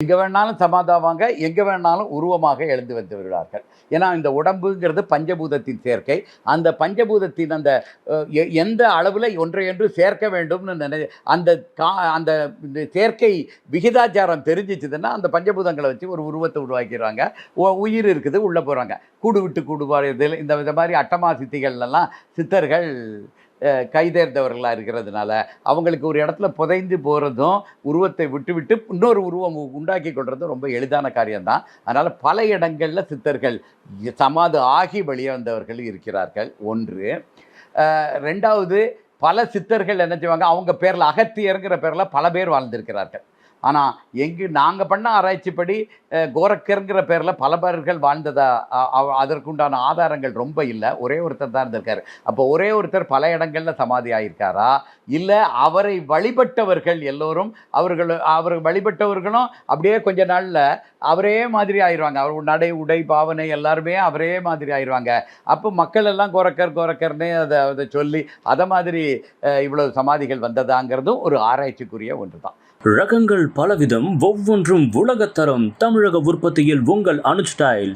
எங்க வேணாலும் சமாதாவாங்க, எங்க வேணாலும் உருவமாக எழுந்து வந்து விடுவார்கள். ஏன்னா, இந்த உடம்புங்கிறது பஞ்சபூதத்தின் சேர்க்கை. அந்த பஞ்சபூதத்தின் அந்த எந்த அளவுல ஒன்றையொன்று சேர்க்க வேண்டும்னு அந்த கா அந்த இந்த சேர்க்கை விகிதாச்சாரம் தெரிஞ்சுச்சுதுன்னா, அந்த பஞ்சபூதங்கள வச்சு ஒரு உருவத்த உருவாக்கிருவாங்க. உயிர் இருக்குது, உள்ள போறாங்க. கூடு விட்டு கூடு பாயுதல் இந்த மாரி அட்டமா சித்திகள்லாம் சித்தர்கள் கைதேர்ந்தவர்களா இருக்கிறதுனால, அவங்களுக்கு ஒரு இடத்துல புதைந்து போறதும், உருவத்தை விட்டுவிட்டு இன்னொரு உருவம் உண்டாக்கி கொள்றதும் ரொம்ப எளிதான காரியம் தான். அதனால பல இடங்கள்ல சித்தர்கள் சமாதி ஆகி வெளிய வந்தவர்கள் இருக்கிறார்கள். 1. 2வது பல சித்தர்கள் என்ன செய்வாங்க, அவங்க பேர்ல அகத்தியர்ங்கிற பேர்ல பல பேர் வாழ்ந்திருக்கிறார்கள். ஆனா, நாங்க பண்ண ஆராய்ச்சிப்படி கோரக்கர்ங்கிற பேர்ல பல பேர்கள் வாழ்ந்ததா அதற்குண்டான ஆதாரங்கள் ரொம்ப இல்ல. ஒரே ஒருத்தர் தான் இருந்திருக்காரு. அப்போ ஒரே ஒருத்தர் பல இடங்கள்ல சமாதி ஆயிருக்காரா? இல்ல அவரை வழிபட்டவர்கள் எல்லோரும் அவர் வழிபட்டவர்களும் அப்படியே கொஞ்ச நாள்ல அவரே மாதிரி ஆயிருவாங்க. அவர் நடை, உடை, பாவனை எல்லாருமே அவரே மாதிரி ஆயிருவாங்க. அப்போ மக்கள் எல்லாம் கோரக்கர்னே அத சொல்லி அத மாதிரி இவ்வளவு சமாதிகள் வந்ததாங்கிறதும் ஒரு ஆராய்ச்சிக்குரிய ஒன்று தான். ரகங்கள் பலவிதம், ஒவ்வொன்றும் உலகத்தரம். தமிழக உற்பத்தியில் உங்கள் அனுஜ் டைல்ஸ்.